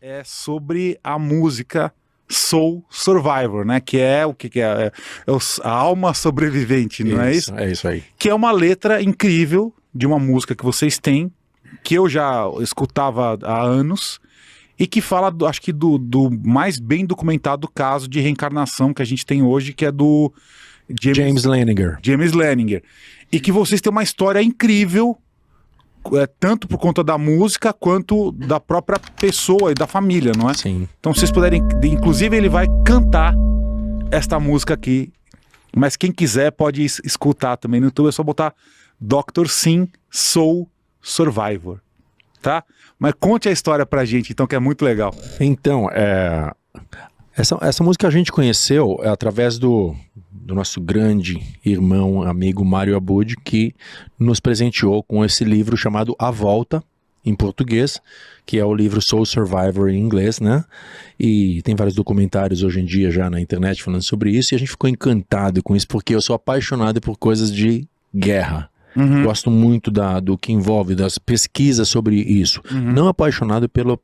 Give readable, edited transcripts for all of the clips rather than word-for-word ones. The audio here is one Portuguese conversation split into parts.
é sobre a música Soul Survivor, né? Que é o que é? A alma sobrevivente, não é isso? É isso aí. Que é uma letra incrível de uma música que vocês têm, que eu já escutava há anos, e que fala, acho que do mais bem documentado caso de reencarnação que a gente tem hoje, que é do James Leininger. James Leininger. E que vocês têm uma história incrível, tanto por conta da música quanto da própria pessoa e da família, não é? Sim. Então, se vocês puderem, inclusive ele vai cantar esta música aqui, mas quem quiser pode escutar também no YouTube, é só botar Dr. Sim Soul Survivor, tá? Mas conte a história pra gente, então, que é muito legal. Então, essa música a gente conheceu através do nosso grande irmão, amigo Mário Abud, que nos presenteou com esse livro chamado A Volta, em português, que é o livro Soul Survivor em inglês, né? E tem vários documentários hoje em dia já na internet falando sobre isso, e a gente ficou encantado com isso, porque eu sou apaixonado por coisas de guerra. Gosto muito do que envolve, das pesquisas sobre isso. Não apaixonado pela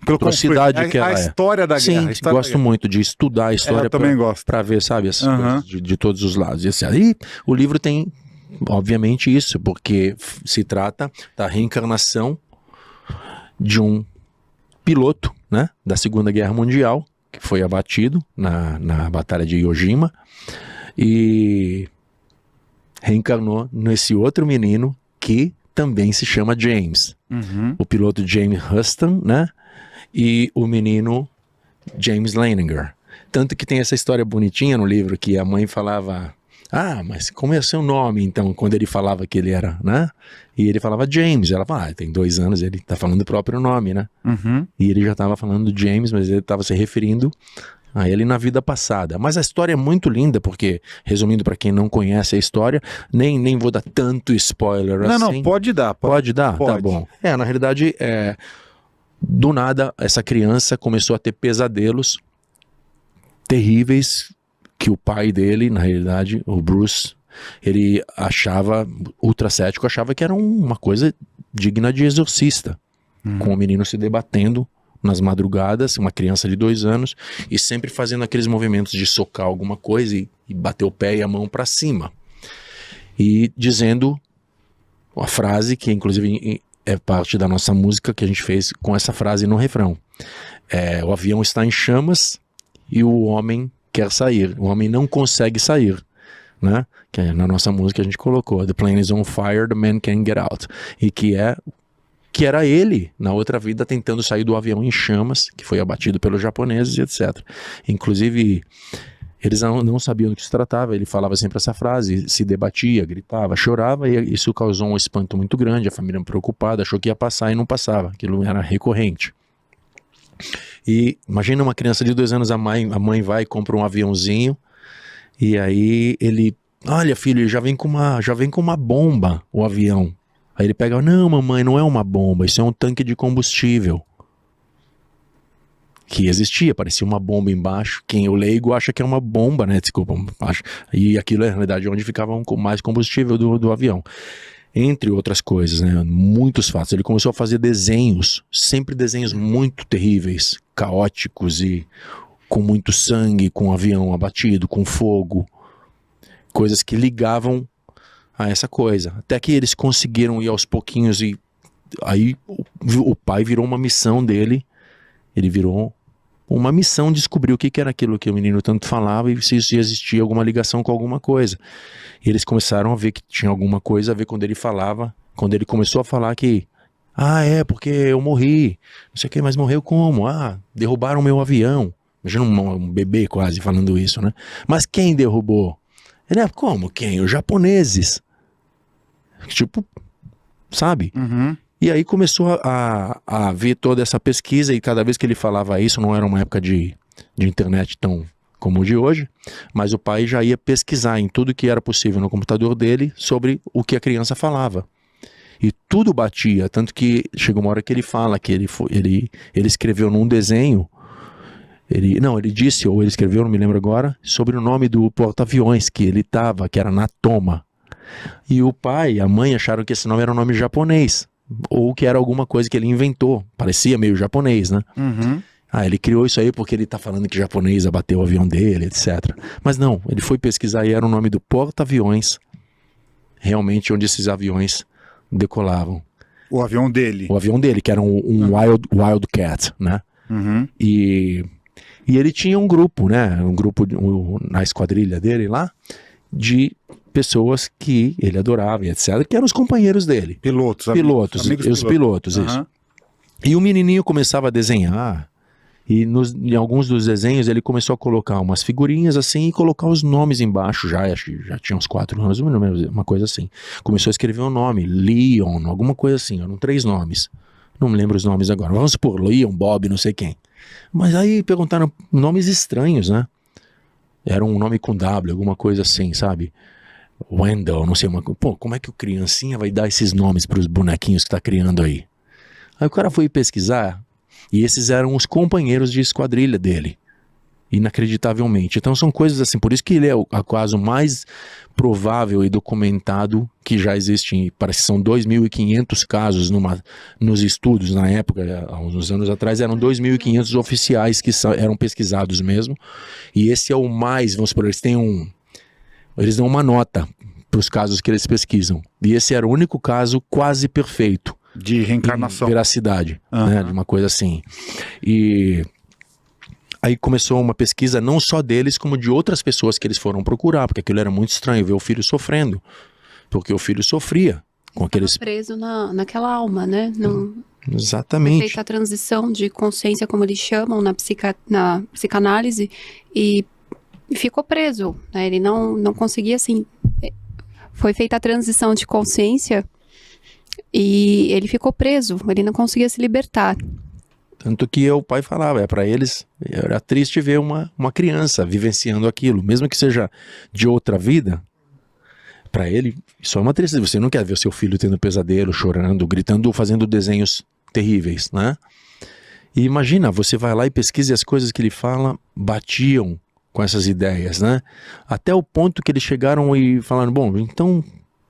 atrocidade que ela é. A história da guerra. Sim, gosto muito de estudar a história para ver, sabe, essas coisas de todos os lados. E aí, o livro tem, obviamente, isso, porque se trata da reencarnação de um piloto, né, da Segunda Guerra Mundial, que foi abatido na Batalha de Iwo Jima, e reencarnou nesse outro menino que também se chama James. O piloto James Huston, né? E o menino James Leininger. Tanto que tem essa história bonitinha no livro que a mãe falava: ah, mas como é o seu nome? Então, quando ele falava que ele era, né? E ele falava James. Ela falava, tem 2 anos, ele tá falando o próprio nome, né? E ele já estava falando do James, mas ele estava se referindo a ele na vida passada. Mas a história é muito linda, porque, resumindo para quem não conhece a história, nem vou dar tanto spoiler assim. Não, pode dar. Pode dar? Pode. Tá bom. Na realidade, do nada, essa criança começou a ter pesadelos terríveis que o pai dele, na realidade, o Bruce, ele achava, ultra cético, achava que era uma coisa digna de exorcista, com o menino se debatendo nas madrugadas, uma criança de 2 anos, e sempre fazendo aqueles movimentos de socar alguma coisa e bater o pé e a mão para cima. E dizendo a frase que, inclusive, é parte da nossa música, que a gente fez com essa frase no refrão. O avião está em chamas e o homem quer sair. O homem não consegue sair, né? Que na nossa música a gente colocou: The plane is on fire, the man can't get out. E que era ele, na outra vida, tentando sair do avião em chamas, que foi abatido pelos japoneses, etc. Inclusive, eles não sabiam do que se tratava, ele falava sempre essa frase, se debatia, gritava, chorava, e isso causou um espanto muito grande, a família preocupada, achou que ia passar e não passava, aquilo era recorrente. E imagina uma criança de 2 anos, a mãe vai e compra um aviãozinho, e aí ele, olha filho, já vem com uma bomba o avião. Aí ele pega, não mamãe, não é uma bomba, isso é um tanque de combustível. Que existia, parecia uma bomba embaixo. Quem o leigo acha que é uma bomba, né? Desculpa, acho. E aquilo é, na realidade, onde ficava mais combustível do avião. Entre outras coisas, né? Muitos fatos. Ele começou a fazer desenhos, sempre desenhos muito terríveis, caóticos e com muito sangue, com o avião abatido, com fogo. Coisas que ligavam a essa coisa. Até que eles conseguiram ir aos pouquinhos e aí o pai virou uma missão dele. Ele virou uma missão de descobrir o que era aquilo que o menino tanto falava e se existia alguma ligação com alguma coisa. E eles começaram a ver que tinha alguma coisa a ver quando ele falava, quando ele começou a falar que porque eu morri, não sei o que, mas morreu como? Derrubaram meu avião. Imagina um bebê quase falando isso, né? Mas quem derrubou? Ele, como quem? Os japoneses. Tipo, sabe? E aí começou a ver toda essa pesquisa, e cada vez que ele falava isso, não era uma época de internet tão como o de hoje, mas o pai já ia pesquisar em tudo que era possível no computador dele sobre o que a criança falava. E tudo batia, tanto que chegou uma hora que ele fala que ele escreveu num desenho, ele disse, ou ele escreveu, não me lembro agora, sobre o nome do porta-aviões que ele estava, que era Natoma. E o pai e a mãe acharam que esse nome era um nome japonês. ou que era alguma coisa que ele inventou, parecia meio japonês, né? Uhum. Ele criou isso aí porque ele tá falando que japonês abateu o avião dele, etc. Mas não, ele foi pesquisar e era o nome do porta-aviões, realmente onde esses aviões decolavam. O avião dele. O avião dele, que era um Wildcat, né? Uhum. E ele tinha um grupo, né? Na esquadrilha dele lá, de pessoas que ele adorava, e etc., que eram os companheiros dele. Pilotos. Pilotos, os pilotos, isso. Uhum. E o menininho começava a desenhar, e em alguns dos desenhos ele começou a colocar umas figurinhas assim e colocar os nomes embaixo, acho que já tinha uns 4 anos, uma coisa assim. Começou a escrever um nome, Leon, alguma coisa assim, eram 3 nomes. Não me lembro os nomes agora. Vamos supor, Leon, Bob, não sei quem. Mas aí perguntaram nomes estranhos, né? Era um nome com W, alguma coisa assim, sabe? Wendell, não sei, pô, como é que o criancinha vai dar esses nomes para os bonequinhos que tá criando aí? Aí o cara foi pesquisar, e esses eram os companheiros de esquadrilha dele, inacreditavelmente. Então são coisas assim, por isso que ele é o caso mais provável e documentado que já existe. Parece que são 2.500 casos nos estudos, na época, há uns anos atrás, eram 2.500 oficiais que eram pesquisados mesmo, e esse é o mais, vamos supor, eles dão uma nota para os casos que eles pesquisam, e esse era o único caso quase perfeito de reencarnação, veracidade, né, de uma coisa assim. E aí começou uma pesquisa não só deles, como de outras pessoas que eles foram procurar, porque aquilo era muito estranho, ver o filho sofrendo, porque o filho sofria com aqueles... preso naquela alma, né? Exatamente. Foi feita a transição de consciência, como eles chamam, na psicanálise, e ficou preso, né? Ele não conseguia, assim... Foi feita a transição de consciência e ele ficou preso, ele não conseguia se libertar. Tanto que o pai falava, para eles era triste ver uma criança vivenciando aquilo, mesmo que seja de outra vida, para ele isso é uma tristeza. Você não quer ver o seu filho tendo pesadelo, chorando, gritando, fazendo desenhos terríveis, né? E imagina, você vai lá e pesquisa e as coisas que ele fala batiam com essas ideias, né? Até o ponto que eles chegaram e falaram, bom, então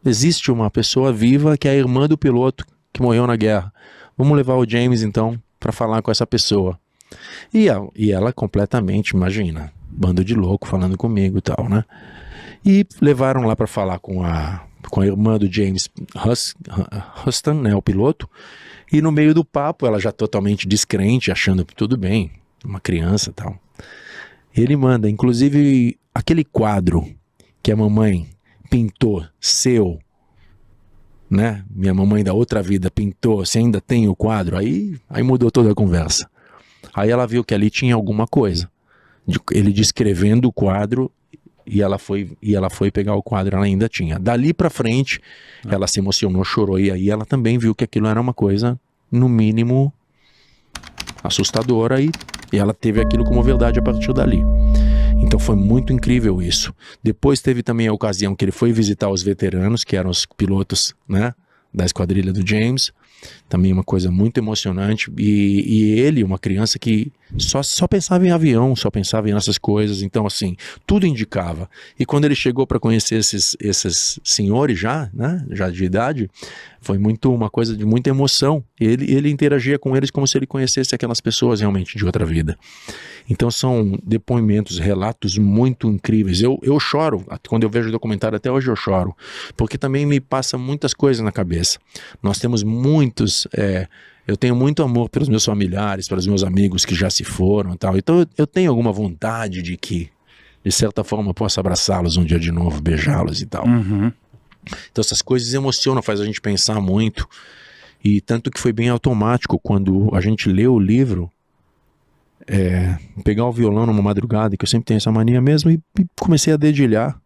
existe uma pessoa viva que é a irmã do piloto que morreu na guerra. Vamos levar o James então para falar com essa pessoa. E ela completamente, imagina, bando de louco falando comigo e tal, né? E levaram lá para falar com a irmã do James Huston, né, o piloto. E no meio do papo, ela já totalmente descrente, achando que tudo bem, uma criança e tal. Ele manda, inclusive, aquele quadro que a mamãe pintou, seu, né? Minha mamãe da outra vida pintou, você ainda tem o quadro? Aí mudou toda a conversa. Aí ela viu que ali tinha alguma coisa. Ele descrevendo o quadro e ela foi pegar o quadro, ela ainda tinha. Dali pra frente, ela se emocionou, chorou, e aí ela também viu que aquilo era uma coisa, no mínimo, assustadora, e ela teve aquilo como verdade a partir dali. Então foi muito incrível isso. Depois teve também a ocasião que ele foi visitar os veteranos, que eram os pilotos, né, da esquadrilha do James. Também uma coisa muito emocionante. E ele, uma criança que só pensava em avião, só pensava nessas coisas. Então, assim, tudo indicava. E quando ele chegou para conhecer esses senhores já, né, já de idade, foi uma coisa de muita emoção. Ele interagia com eles como se ele conhecesse aquelas pessoas realmente de outra vida. Então são depoimentos, relatos muito incríveis. Eu choro, quando eu vejo o documentário, até hoje eu choro, porque também me passa muitas coisas na cabeça. Nós temos eu tenho muito amor pelos meus familiares, pelos meus amigos que já se foram e tal. Então eu tenho alguma vontade de que, de certa forma, eu possa abraçá-los um dia de novo, beijá-los e tal. Uhum. Então essas coisas emocionam, faz a gente pensar muito. E tanto que foi bem automático quando a gente leu o livro, pegar o violão numa madrugada, que eu sempre tenho essa mania mesmo, e comecei a dedilhar.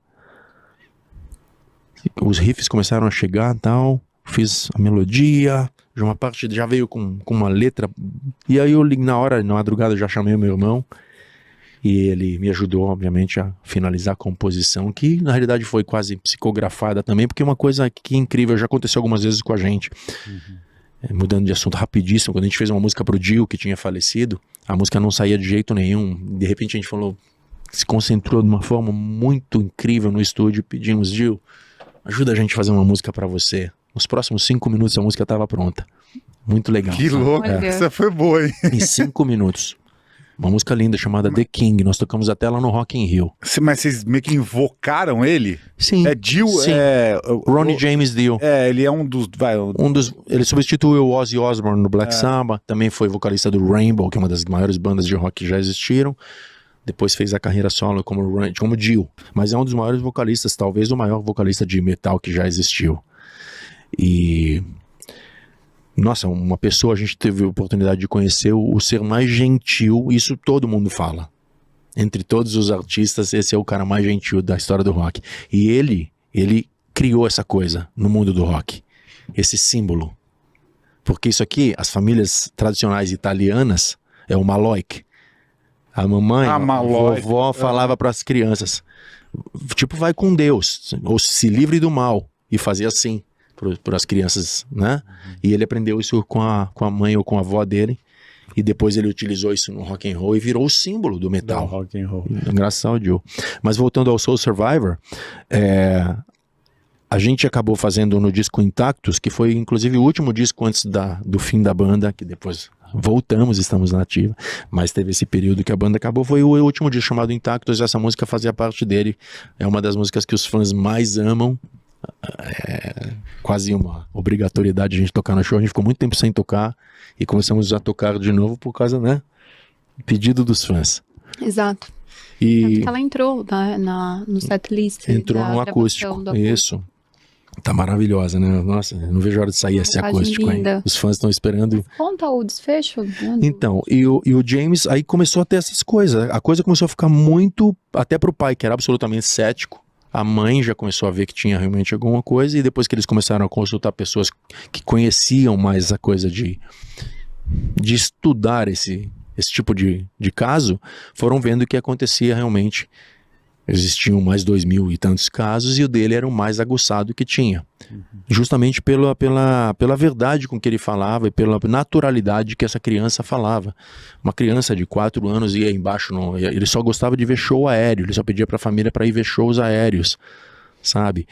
Os riffs começaram a chegar e tal, fiz a melodia, já uma parte já veio com uma letra, e aí eu na madrugada já chamei o meu irmão, e ele me ajudou, obviamente, a finalizar a composição, que na realidade foi quase psicografada também, porque é uma coisa que é incrível, já aconteceu algumas vezes com a gente. Mudando de assunto rapidíssimo, quando a gente fez uma música pro Dio, que tinha falecido, a música não saía de jeito nenhum, de repente a gente se concentrou de uma forma muito incrível no estúdio, pedimos, Dio, ajuda a gente a fazer uma música para você, Nos próximos 5 minutos a música estava pronta. Muito legal. Que louco. Olha. Essa foi boa, hein? Em 5 minutos. Uma música linda chamada The King. Nós tocamos até lá no Rock in Rio. Mas vocês meio que invocaram ele? Sim. É Dio, Sim. Ronnie James Dio. ele é um dos... Ele substituiu o Ozzy Osbourne no Black Sabbath. Também foi vocalista do Rainbow, que é uma das maiores bandas de rock que já existiram. Depois fez a carreira solo como Dio. Mas é um dos maiores vocalistas, talvez o maior vocalista de metal que já existiu. E... Nossa, uma pessoa, a gente teve a oportunidade de conhecer o ser mais gentil, isso todo mundo fala. Entre todos os artistas, esse é o cara mais gentil da história do rock. E ele criou essa coisa no mundo do rock, esse símbolo. Porque isso aqui, as famílias tradicionais italianas, é o Maloik. A mamãe, a vovó falava para as crianças, tipo, vai com Deus, ou se livre do mal, e fazia assim. Para as crianças, né? E ele aprendeu isso com a mãe ou com a avó dele, e depois ele utilizou isso no rock and roll e virou o símbolo do metal. Rock and roll. Graças ao Dio. Mas voltando ao Soul Survivor, a gente acabou fazendo no disco Intactus, que foi inclusive o último disco antes do fim da banda, que depois voltamos, estamos na ativa, mas teve esse período que a banda acabou, foi o último disco chamado Intactus, essa música fazia parte dele, é uma das músicas que os fãs mais amam. É quase uma obrigatoriedade a gente tocar no show. A gente ficou muito tempo sem tocar e começamos a tocar de novo por causa, né, pedido dos fãs. Exato. E Tanto que ela entrou no setlist. entrou da no gravação acústico. do Isso. Tá maravilhosa, né? Nossa, eu não vejo a hora de sair esse Mensagem acústico aí. linda. Os fãs estão esperando. Conta o desfecho. Né? Então, e o James aí começou a ter essas coisas. A coisa começou a ficar muito, até pro pai, que era absolutamente cético. A mãe já começou a ver que tinha realmente alguma coisa, e depois que eles começaram a consultar pessoas que conheciam mais a coisa de estudar esse tipo de caso, foram vendo que acontecia realmente. Existiam mais 2.000 e tantos casos, e o dele era o mais aguçado que tinha. Justamente pela verdade com que ele falava e pela naturalidade que essa criança falava. Uma criança de 4 anos ia embaixo, ele só gostava de ver show aéreo, ele só pedia para a família para ir ver shows aéreos, sabe?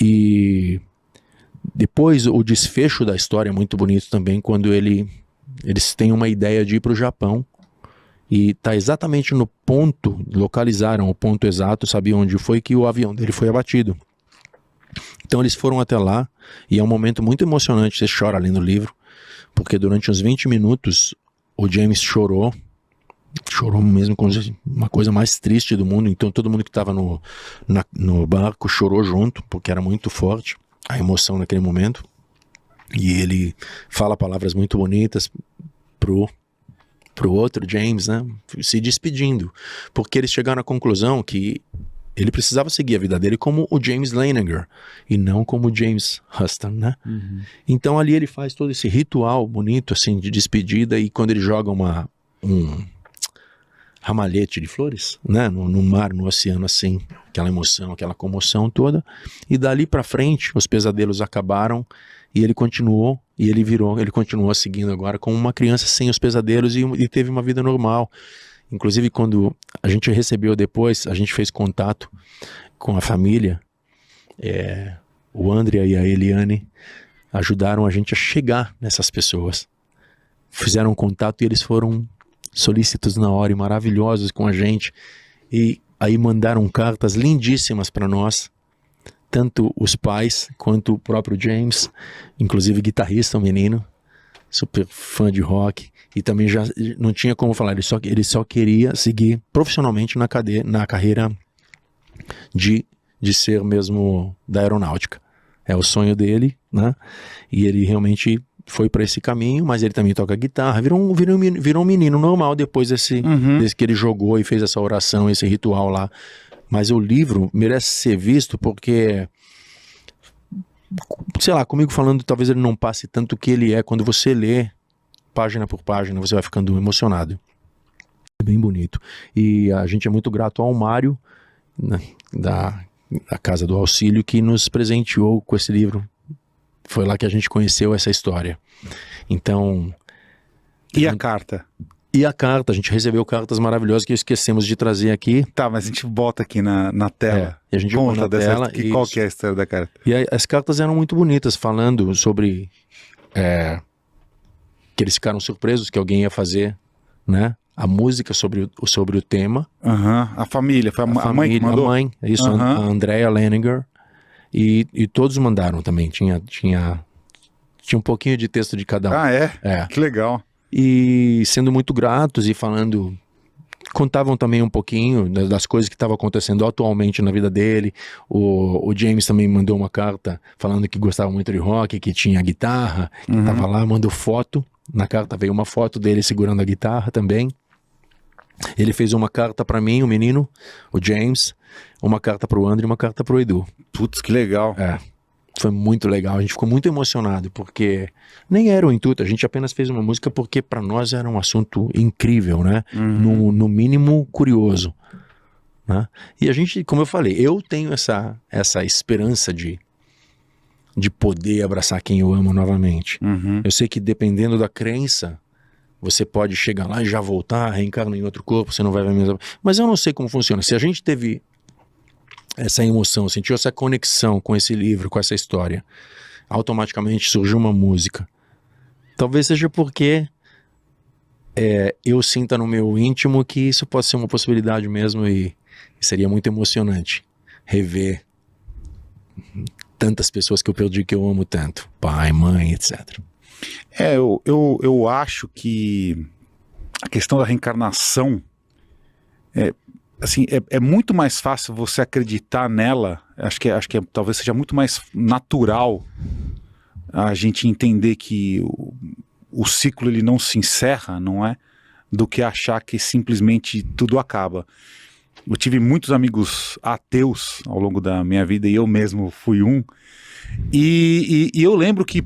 E depois o desfecho da história é muito bonito também, quando eles têm uma ideia de ir para o Japão, e tá exatamente no ponto, localizaram o ponto exato, sabia onde foi que o avião dele foi abatido. Então eles foram até lá, e é um momento muito emocionante, você chora lendo o livro, porque durante uns 20 minutos o James chorou mesmo, com uma coisa mais triste do mundo. Então todo mundo que estava no barco chorou junto, porque era muito forte a emoção naquele momento, e ele fala palavras muito bonitas pro outro James, né, se despedindo, porque eles chegaram à conclusão que ele precisava seguir a vida dele como o James Leininger e não como o James Huston, né? Então ali ele faz todo esse ritual bonito assim de despedida, e quando ele joga um ramalhete de flores, né, no mar, no oceano, assim, aquela emoção, aquela comoção toda, e dali pra frente os pesadelos acabaram. E ele continuou, ele continuou seguindo agora como uma criança sem os pesadelos, e teve uma vida normal. Inclusive, quando a gente recebeu depois, a gente fez contato com a família, o Andrea e a Eliane ajudaram a gente a chegar nessas pessoas. Fizeram contato e eles foram solícitos na hora e maravilhosos com a gente. E aí mandaram cartas lindíssimas para nós. Tanto os pais quanto o próprio James, inclusive guitarrista, um menino, super fã de rock, e também já não tinha como falar, ele só queria seguir profissionalmente na carreira de ser mesmo da aeronáutica. É o sonho dele, né? E ele realmente foi para esse caminho, mas ele também toca guitarra, virou um menino normal depois desse que ele jogou e fez essa oração, esse ritual lá. Mas o livro merece ser visto porque, sei lá, comigo falando, talvez ele não passe tanto o que ele é. Quando você lê página por página, você vai ficando emocionado. É bem bonito. E a gente é muito grato ao Mário, né, da Casa do Auxílio, que nos presenteou com esse livro. Foi lá que a gente conheceu essa história. Então... E a carta? E a carta, a gente recebeu cartas maravilhosas que esquecemos de trazer aqui. Tá, mas a gente bota aqui na tela. E a gente põe na tela. Qual que é a história da carta? E aí, as cartas eram muito bonitas, falando sobre que eles ficaram surpresos que alguém ia fazer, né, a música sobre o tema. A família, foi a mãe que mandou? A mãe, isso, a Andrea Leninger. E todos mandaram também, tinha um pouquinho de texto de cada um. Ah, é? Que legal. E sendo muito gratos e falando, contavam também um pouquinho das coisas que estavam acontecendo atualmente na vida dele. O James também mandou uma carta falando que gostava muito de rock, que tinha guitarra, que estava lá, mandou foto. Na carta veio uma foto dele segurando a guitarra também. Ele fez uma carta para mim, o menino, o James, uma carta para o André e uma carta para o Edu. Putz, que legal. Foi muito legal, a gente ficou muito emocionado, porque nem era o intuito, a gente apenas fez uma música porque para nós era um assunto incrível, né? No mínimo curioso, né? E a gente, como eu falei, eu tenho essa esperança de poder abraçar quem eu amo novamente. Eu sei que dependendo da crença, você pode chegar lá e já voltar, reencarnar em outro corpo, você não vai ver mesmo. Mas eu não sei como funciona. Se a gente teve essa emoção, sentiu essa conexão com esse livro, com essa história, automaticamente surgiu uma música. Talvez seja porque eu sinta no meu íntimo que isso pode ser uma possibilidade mesmo e seria muito emocionante rever tantas pessoas que eu perdi que eu amo tanto, pai, mãe, etc. Eu acho que a questão da reencarnação é muito mais fácil você acreditar nela. Acho que talvez seja muito mais natural a gente entender que o ciclo ele não se encerra, não é? Do que achar que simplesmente tudo acaba. Eu tive muitos amigos ateus ao longo da minha vida e eu mesmo fui um. E eu lembro que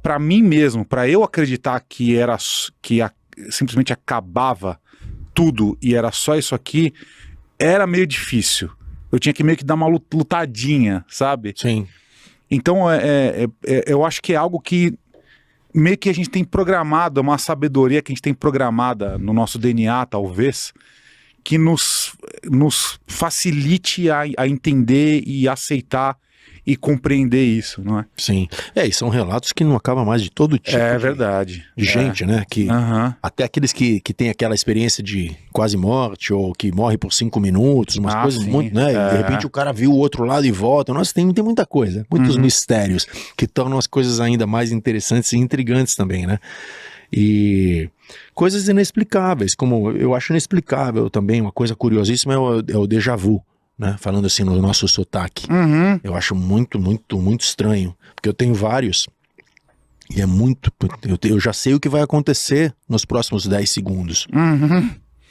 para mim mesmo, para eu acreditar que simplesmente acabava tudo e era só isso aqui, era meio difícil. Eu tinha que meio que dar uma lutadinha, sabe? Sim. Então eu acho que é algo que meio que a gente tem programado, é uma sabedoria que a gente tem programada no nosso DNA, talvez, que nos facilite a entender e aceitar e compreender isso, não é? Sim. E são relatos que não acabam mais de todo tipo verdade. de gente, né? Que até aqueles que têm aquela experiência de quase morte ou que morre por 5 minutos, umas coisas sim. muito, né? E de repente o cara viu o outro lado e volta. Nossa, tem muita coisa, muitos mistérios que tornam as coisas ainda mais interessantes e intrigantes também, né? E coisas inexplicáveis, como eu acho inexplicável também, uma coisa curiosíssima é o déjà vu. Né? Falando assim no nosso sotaque. Eu acho muito, muito, muito estranho. Porque eu tenho vários. E é muito... Eu já sei o que vai acontecer nos próximos 10 segundos.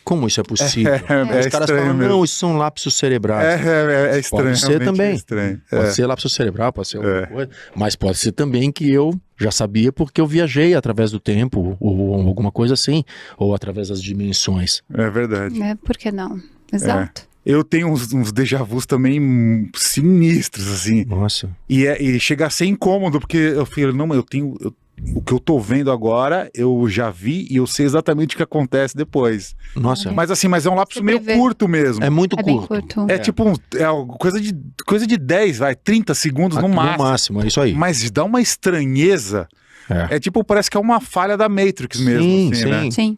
Como isso é possível? Os caras falam, mesmo. Não, isso são lapsos cerebrais. É estranho. Pode ser também. Estranho. Pode ser lapso cerebral, pode ser alguma coisa. Mas pode ser também que eu já sabia porque eu viajei através do tempo, ou alguma coisa assim. Ou através das dimensões. É verdade. Por que não? Exato. Eu tenho uns déjà vus também sinistros, assim. Nossa. E chega a ser incômodo, porque eu falo, não, mas o que eu tô vendo agora, eu já vi e eu sei exatamente o que acontece depois. Nossa. Mas é um lapso meio curto mesmo. É muito curto. curto. Bem curto. É tipo coisa de 10, 30 segundos no máximo. No máximo, é isso aí. Mas dá uma estranheza. É tipo, parece que é uma falha da Matrix mesmo. Assim, né? Sim.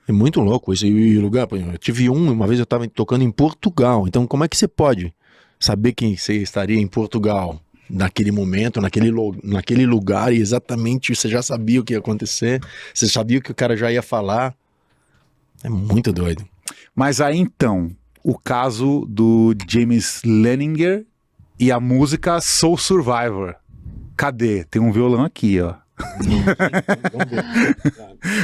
É muito louco isso. E o lugar, eu tive uma vez eu estava tocando em Portugal. Então como é que você pode saber que você estaria em Portugal naquele momento, naquele lugar, e exatamente você já sabia o que ia acontecer, você sabia o que o cara já ia falar? É muito doido. Mas aí então, o caso do James Leninger e a música Soul Survivor. Cadê? Tem um violão aqui, ó. Vamos ver.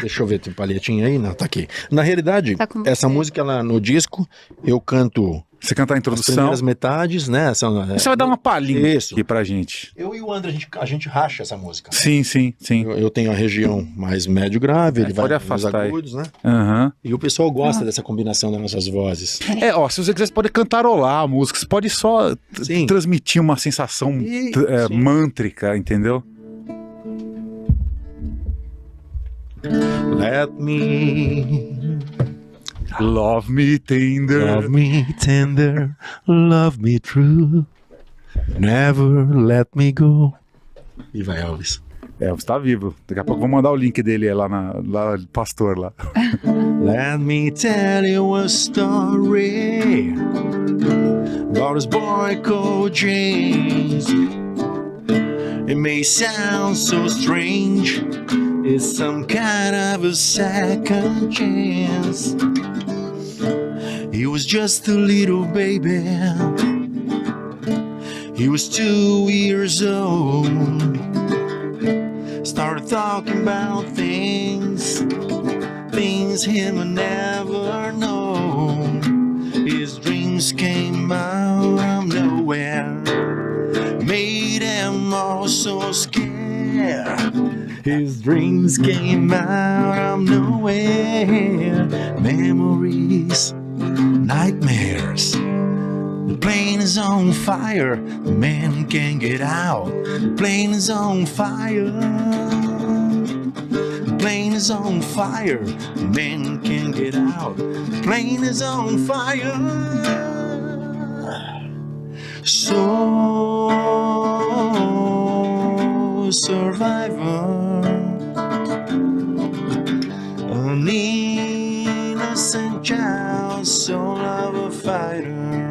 Deixa eu ver, tem palhetinha aí? Não, tá aqui. Na realidade, essa música lá no disco, eu canto. Você canta a as introdução. primeiras metades, né? Você vai dar uma palhinha Isso. aqui pra gente. Eu e o André, a gente racha essa música. Né? Sim. Eu tenho a região mais médio-grave, ele pode vai afastar nos agudos, né? E o pessoal gosta dessa combinação das nossas vozes. Se você quiser, você pode cantarolar a música, você pode só transmitir uma sensação mântrica, entendeu? Let me Love me tender. love me tender, love me true, never let me go. E vai, Elvis. É, você tá vivo. Daqui a pouco eu vou mandar o link dele lá pastor lá. Let me tell you a story about this boy called James. It may sound so strange, it's some kind of a second chance. He was just a little baby, he was 2 years old. Started talking about things him had never known. His dreams came out of nowhere, made him all so scared. His dreams came out of nowhere, memories, nightmares. The plane is on fire, the man can't get out. The plane is on fire. The plane is on fire, the man can't get out. The plane is on fire. So, survivor, an innocent child, soul of a fighter.